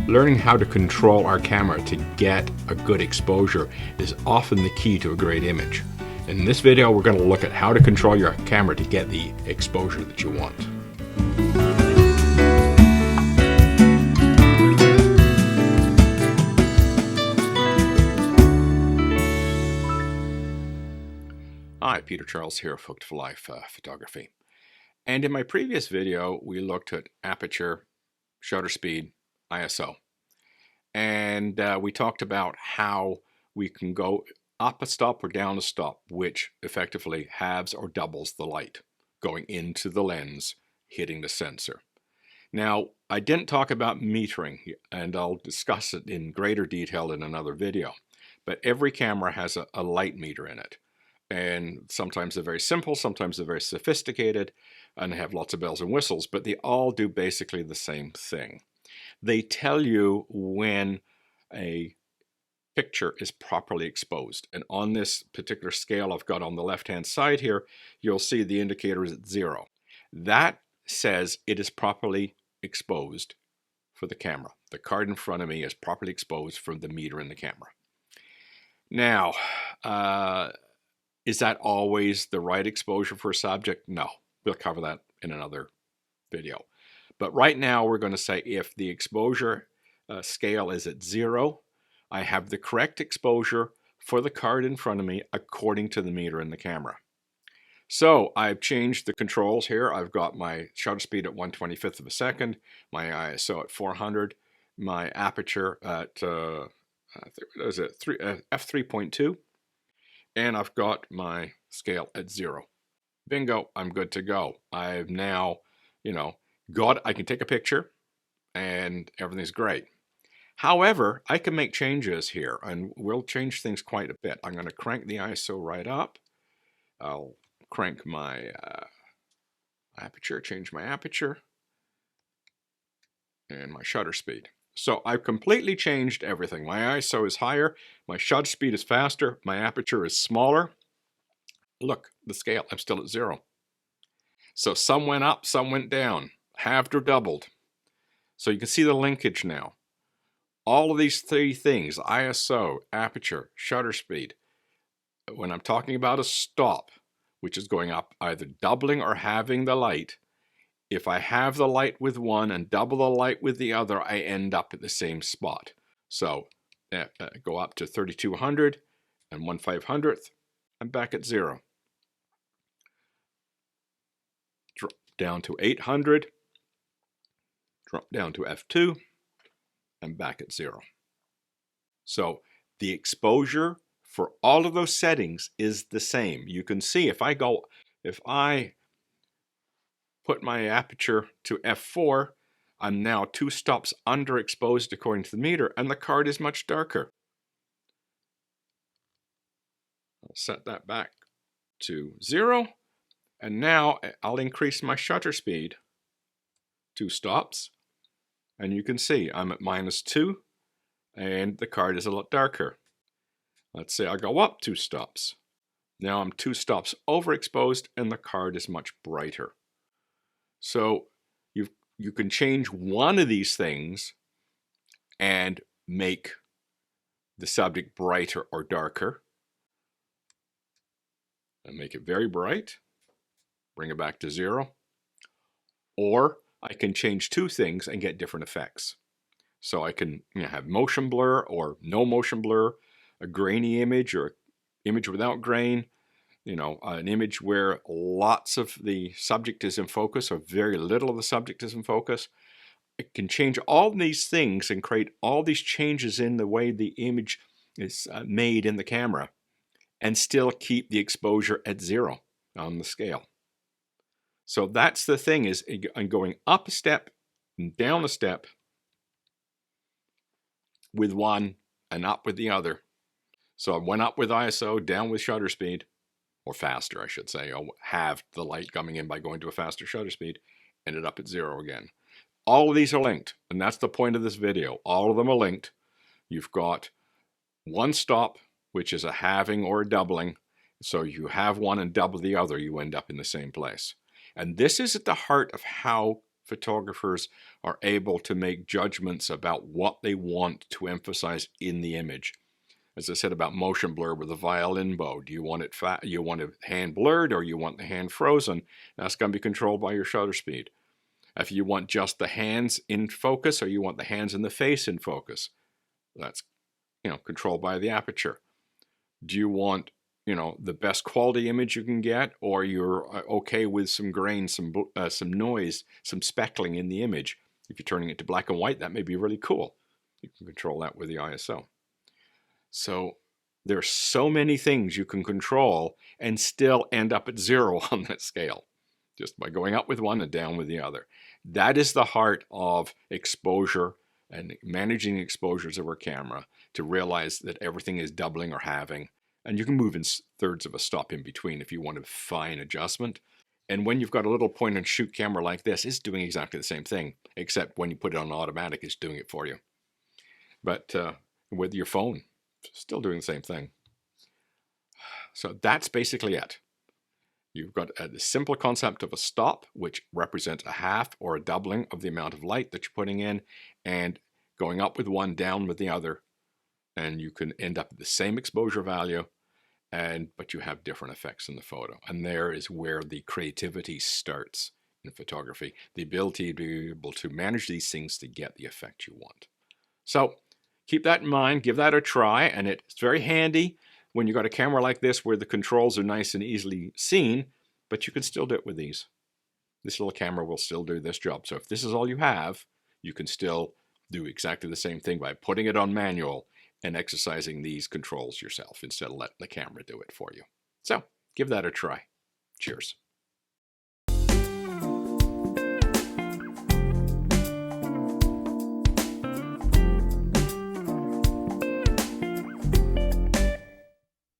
Learning how to control our camera to get a good exposure is often the key to a great image. In this video, we're going to look at how to control your camera to get the exposure that you want. Hi, Peter Charles here of Hooked for Life Photography. And in my previous video, we looked at aperture, shutter speed, ISO. And we talked about how we can go up a stop or down a stop, which effectively halves or doubles the light going into the lens, hitting the sensor. Now, I didn't talk about metering, and I'll discuss it in greater detail in another video. But every camera has a light meter in it. And sometimes they're very simple, sometimes they're very sophisticated, and they have lots of bells and whistles, but they all do basically the same thing. They tell you when a picture is properly exposed. And on this particular scale I've got on the left-hand side here, you'll see the indicator is at 0. That says it is properly exposed for the camera. The card in front of me is properly exposed from the meter in the camera. Now, is that always the right exposure for a subject? No, we'll cover that in another video. But right now we're going to say if the exposure scale is at 0, I have the correct exposure for the card in front of me according to the meter in the camera. So I've changed the controls here. I've got my shutter speed at 1/25 of a second, my ISO at 400, my aperture at f3.2. And I've got my scale at 0. Bingo, I'm good to go. I've now, I can take a picture and everything's great. However, I can make changes here and we'll change things quite a bit. I'm going to crank the ISO right up. I'll crank my aperture, change my aperture and my shutter speed. So I've completely changed everything. My ISO is higher, my shutter speed is faster, my aperture is smaller. Look, the scale, I'm still at 0. So some went up, some went down, halved or doubled. So you can see the linkage now. All of these three things, ISO, aperture, shutter speed, when I'm talking about a stop, which is going up either doubling or halving the light, if I have the light with one and double the light with the other, I end up at the same spot. So go up to 3200 and 1/500th, I'm back at 0. Drop down to 800, drop down to f2, and back at 0. So the exposure for all of those settings is the same. You can see if I put my aperture to f4, I'm now 2 stops underexposed according to the meter, and the card is much darker. I'll set that back to 0, and now I'll increase my shutter speed 2 stops, and you can see I'm at -2, and the card is a lot darker. Let's say I go up 2 stops. Now I'm 2 stops overexposed, and the card is much brighter. So you can change one of these things and make the subject brighter or darker. And make it very bright. Bring it back to 0. Or I can change 2 things and get different effects. So I can have motion blur or no motion blur, a grainy image or image without grain. An image where lots of the subject is in focus or very little of the subject is in focus. It can change all these things and create all these changes in the way the image is made in the camera and still keep the exposure at 0 on the scale. So that's the thing, is I'm going up a step and down a step with one and up with the other. So I went up with ISO, down with shutter speed, or faster, I should say. I'll halve the light coming in by going to a faster shutter speed, ended up at 0 again. All of these are linked, and that's the point of this video. All of them are linked. You've got one stop, which is a halving or a doubling. So you have one and double the other, you end up in the same place. And this is at the heart of how photographers are able to make judgments about what they want to emphasize in the image. As I said about motion blur with a violin bow, do you want it you want it hand blurred, or you want the hand frozen? That's going to be controlled by your shutter speed. If you want just the hands in focus, or you want the hands and the face in focus, that's controlled by the aperture. Do you want the best quality image you can get, or you're okay with some grain, some noise, some speckling in the image? If you're turning it to black and white, that may be really cool. You can control that with the ISO. So there are so many things you can control and still end up at 0 on that scale, just by going up with one and down with the other. That is the heart of exposure and managing exposures of our camera, to realize that everything is doubling or halving. And you can move in thirds of a stop in between if you want a fine adjustment. And when you've got a little point and shoot camera like this, it's doing exactly the same thing, except when you put it on automatic, it's doing it for you. But with your phone, still doing the same thing. So that's basically it. You've got the simple concept of a stop, which represents a half or a doubling of the amount of light that you're putting in, and going up with one, down with the other. And you can end up at the same exposure value, but you have different effects in the photo. And there is where the creativity starts in photography, the ability to be able to manage these things to get the effect you want. So keep that in mind, give that a try, and it's very handy when you've got a camera like this where the controls are nice and easily seen, but you can still do it with these. This little camera will still do this job. So if this is all you have, you can still do exactly the same thing by putting it on manual and exercising these controls yourself instead of letting the camera do it for you. So give that a try. Cheers.